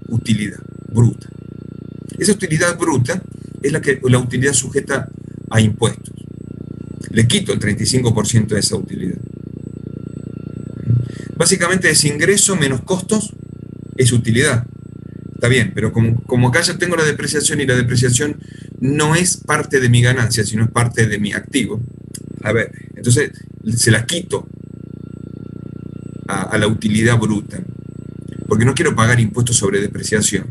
Utilidad bruta. Esa utilidad bruta es la utilidad sujeta a impuestos. Le quito el 35% de esa utilidad. Básicamente es ingreso menos costos, es utilidad. Está bien, pero como acá ya tengo la depreciación y la depreciación no es parte de mi ganancia, sino es parte de mi activo. A ver, entonces se la quito a la utilidad bruta, porque no quiero pagar impuestos sobre depreciación.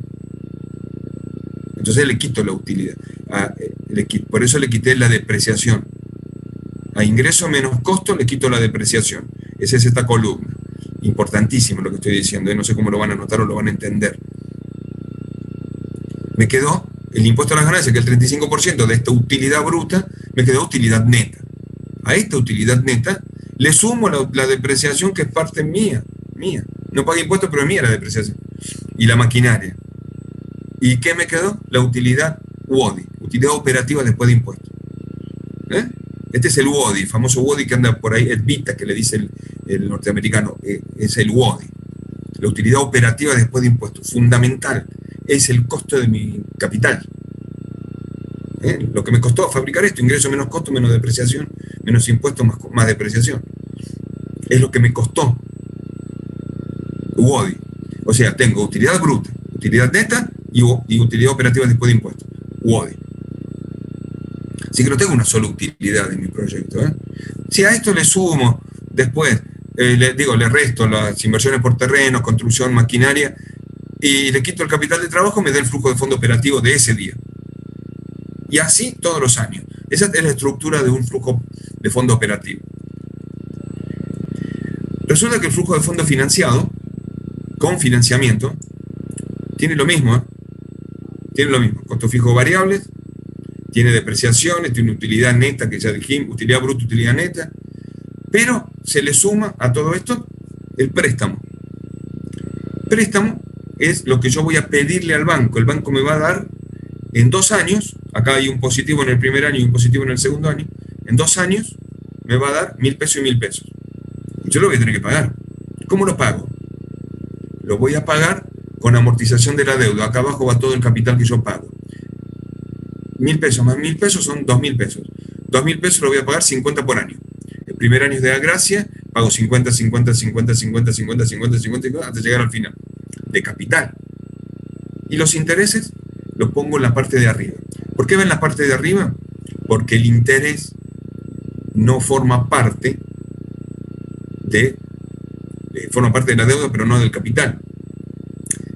Entonces le quito la utilidad. Por eso le quité la depreciación. A ingreso menos costo le quito la depreciación. Esa es esta columna. Importantísimo lo que estoy diciendo. No sé cómo lo van a notar o lo van a entender. Me quedó el impuesto a las ganancias, que es el 35% de esta utilidad bruta, me quedó utilidad neta. A esta utilidad neta le sumo la depreciación, que es parte mía. No pagué impuestos, pero es mía la depreciación. Y la maquinaria. ¿Y qué me quedó? La utilidad WODI, utilidad operativa después de impuestos. Este es el WODI, famoso WODI que anda por ahí, el VITA que le dice el norteamericano, es el WODI. La utilidad operativa después de impuestos, fundamental, es el costo de mi capital. Lo que me costó fabricar esto, ingreso menos costo, menos depreciación, menos impuestos, más depreciación. Es lo que me costó. WODI. O sea, tengo utilidad bruta, utilidad neta y utilidad operativa después de impuestos. WODI. Así que no tengo una sola utilidad en mi proyecto. Si a esto le sumo después, le resto las inversiones por terreno, construcción, maquinaria, y le quito el capital de trabajo, me da el flujo de fondo operativo de ese día. Y así todos los años. Esa es la estructura de un flujo de fondo operativo. Resulta que el flujo de fondo financiado, con financiamiento, tiene lo mismo. Tiene lo mismo. Costos fijos variables, tiene depreciaciones, tiene utilidad neta, que ya dijimos, utilidad bruta, utilidad neta, pero se le suma a todo esto el préstamo. Préstamo es lo que yo voy a pedirle al banco. El banco me va a dar en 2 años acá hay un positivo en el primer año y un positivo en el segundo año, en 2 años me va a dar 1.000 pesos y 1.000 pesos. Yo lo voy a tener que pagar. ¿Cómo lo pago? Lo voy a pagar con amortización de la deuda. Acá abajo va todo el capital que yo pago. 1.000 pesos más 1.000 pesos son 2.000 pesos. 2.000 pesos lo voy a pagar 50 por año. El primer año es de la gracia, pago 50, 50, 50, 50, 50, 50, 50, 50, hasta llegar al final. De capital. Y los intereses los pongo en la parte de arriba. ¿Por qué ven la parte de arriba? Porque el interés no forma parte forma parte de la deuda, pero no del capital.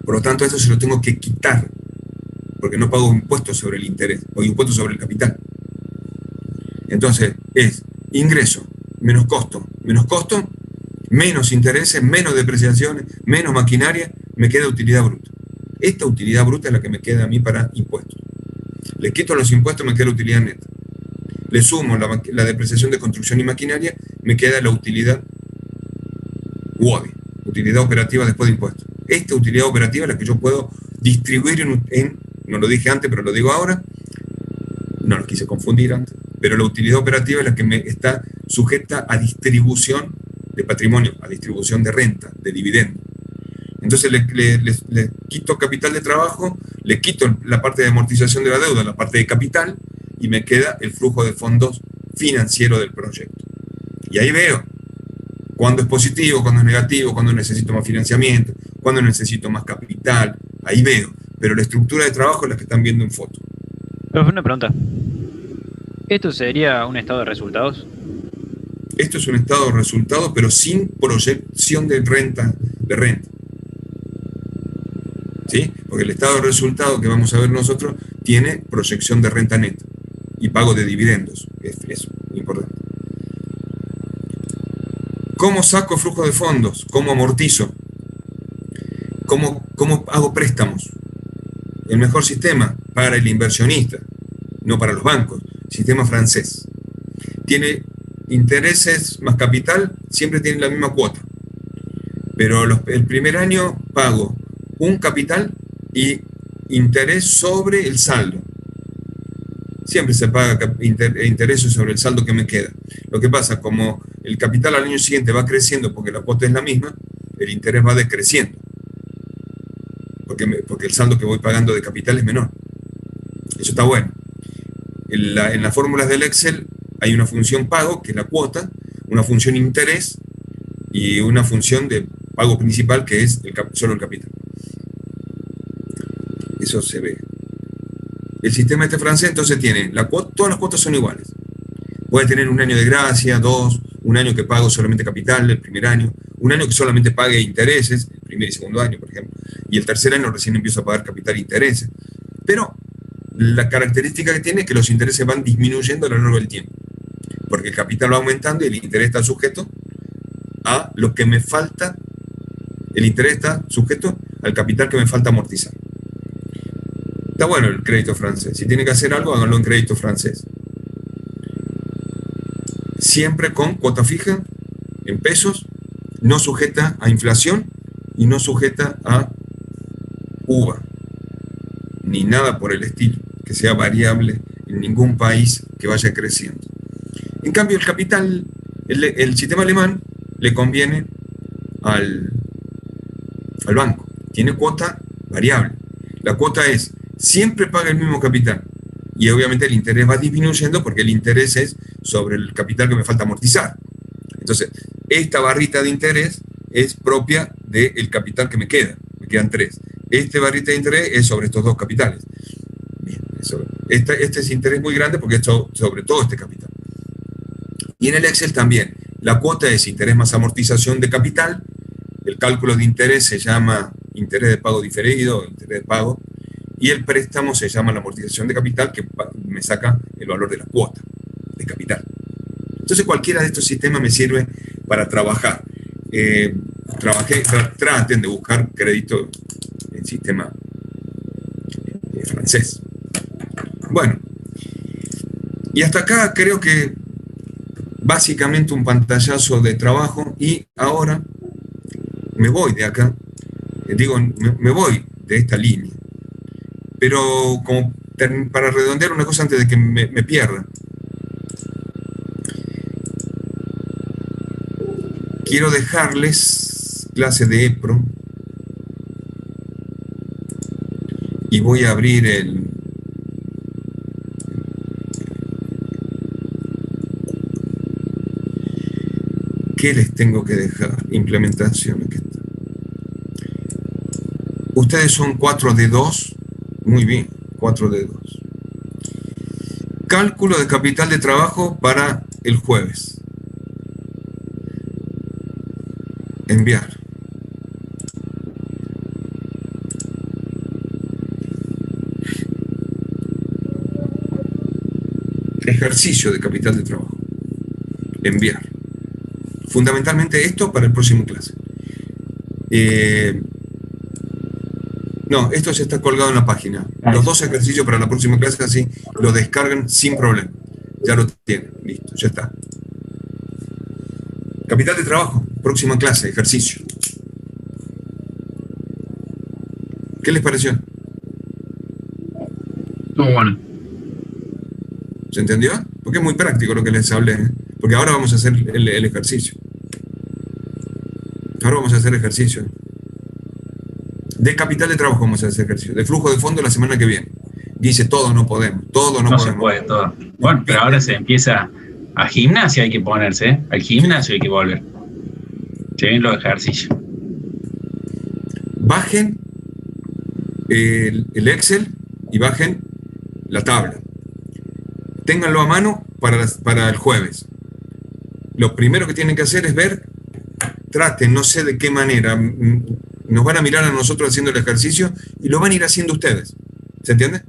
Por lo tanto, eso se lo tengo que quitar, porque no pago impuestos sobre el interés, pago impuestos sobre el capital. Entonces, es ingreso menos costo, menos intereses, menos depreciaciones, menos maquinaria, me queda utilidad bruta. Esta utilidad bruta es la que me queda a mí para impuestos. Le quito los impuestos, me queda la utilidad neta. Le sumo la depreciación de construcción y maquinaria, me queda la utilidad UODI, utilidad operativa después de impuestos. Esta utilidad operativa es la que yo puedo distribuir no lo dije antes, pero lo digo ahora, no lo quise confundir antes, pero la utilidad operativa es la que me está sujeta a distribución de patrimonio, a distribución de renta, de dividendo. Entonces le quito capital de trabajo, le quito la parte de amortización de la deuda, la parte de capital, y me queda el flujo de fondos financiero del proyecto. Y ahí veo cuándo es positivo, cuándo es negativo, cuándo necesito más financiamiento, cuándo necesito más capital, ahí veo. Pero la estructura de trabajo es la que están viendo en foto. Pero una pregunta. ¿Esto sería un estado de resultados? Esto es un estado de resultados, pero sin proyección de renta. ¿Sí? Porque el estado de resultados que vamos a ver nosotros tiene proyección de renta neta y pago de dividendos. Es importante. ¿Cómo saco flujo de fondos? ¿Cómo amortizo? ¿Cómo hago préstamos? El mejor sistema para el inversionista, no para los bancos, sistema francés. Tiene intereses más capital, siempre tiene la misma cuota. Pero el primer año pago un capital y interés sobre el saldo. Siempre se paga intereses sobre el saldo que me queda. Lo que pasa, como el capital al año siguiente va creciendo porque la cuota es la misma, el interés va decreciendo. Porque el saldo que voy pagando de capital es menor. Eso está bueno. En las fórmulas del Excel hay una función pago, que es la cuota, una función interés y una función de pago principal, que es solo el capital. Eso se ve. El sistema francés entonces tiene, todas las cuotas son iguales. Puede tener un año de gracia, 2, un año que pago solamente capital, el primer año, un año que solamente pague intereses, el primer y segundo año, por ejemplo, y el tercer año recién empiezo a pagar capital e intereses. Pero la característica que tiene es que los intereses van disminuyendo a lo largo del tiempo, porque el capital va aumentando y el interés está sujeto a lo que me falta, el interés está sujeto al capital que me falta amortizar. Está bueno el crédito francés. Si tiene que hacer algo, háganlo en crédito francés. Siempre con cuota fija, en pesos, no sujeta a inflación y no sujeta a UVA, ni nada por el estilo, que sea variable en ningún país que vaya creciendo. En cambio, el capital, el sistema alemán, le conviene al banco. Tiene cuota variable. La cuota es, siempre paga el mismo capital. Y obviamente el interés va disminuyendo porque el interés es sobre el capital que me falta amortizar. Entonces, esta barrita de interés es propia del capital que me queda. Me quedan 3. Este barrita de interés es sobre estos 2 capitales. Bien, este es interés muy grande porque es sobre todo este capital. Y en el Excel también. La cuota es interés más amortización de capital. El cálculo de interés se llama interés de pago diferido, interés de pago. Y el préstamo se llama la amortización de capital, que me saca el valor de la cuota de capital. Entonces cualquiera de estos sistemas me sirve para trabajar. Traten de buscar crédito en sistema francés. Bueno, y hasta acá creo que básicamente un pantallazo de trabajo, y ahora me voy de acá, me voy de esta línea. Pero como para redondear una cosa antes de que me pierda. Quiero dejarles clase de EPRO y voy a abrir el... ¿Qué les tengo que dejar? Implementación. Aquí está. Ustedes son 4D2. Muy bien, 4D2. Cálculo de capital de trabajo para el jueves. Enviar. Ejercicio de capital de trabajo. Enviar. Fundamentalmente esto para el próximo clase. No, esto ya está colgado en la página. Los 2 ejercicios para la próxima clase, así lo descargan sin problema. Ya lo tienen, listo, ya está. Capital de trabajo, próxima clase, ejercicio. ¿Qué les pareció? Estuvo bueno. ¿Se entendió? Porque es muy práctico lo que les hablé, ¿eh? Porque ahora vamos a hacer el ejercicio. Ahora vamos a hacer ejercicio. De capital de trabajo vamos a hacer ejercicio. De flujo de fondo la semana que viene. Dice todo no podemos, todo no podemos. Se puede, todo. Bueno, pero ahora se empieza a gimnasia, hay que ponerse, ¿eh? Al gimnasio hay que volver. Se ven los ejercicios. Bajen el Excel y bajen la tabla. Ténganlo a mano para el jueves. Lo primero que tienen que hacer es ver, traten, no sé de qué manera, nos van a mirar a nosotros haciendo el ejercicio y lo van a ir haciendo ustedes. ¿Se entiende?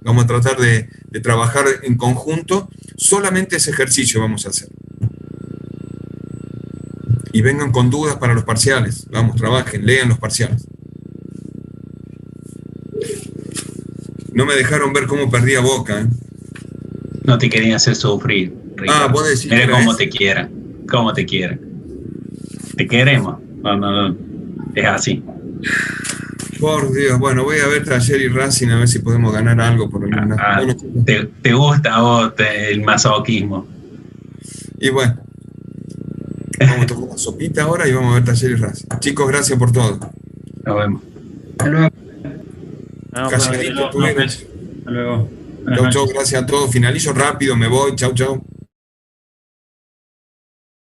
Vamos a tratar de trabajar en conjunto. Solamente ese ejercicio vamos a hacer. Y vengan con dudas para los parciales. Vamos, trabajen, lean los parciales. No me dejaron ver cómo perdía Boca, ¿eh? No te querían hacer sufrir, Ricardo. Vos decís. Mira cómo te quiera, cómo te quiera. Te queremos. No. Es así. Por Dios, bueno, voy a ver Taller y Racing a ver si podemos ganar algo por el bueno, te gusta a vos el masoquismo. Y bueno, vamos a tomar una sopita ahora y vamos a ver Taller y Racing. Chicos, gracias por todo. Nos vemos. Hasta luego. Calladito, Hasta luego. Chau, gracias a todos. Finalizo rápido, me voy. Chau.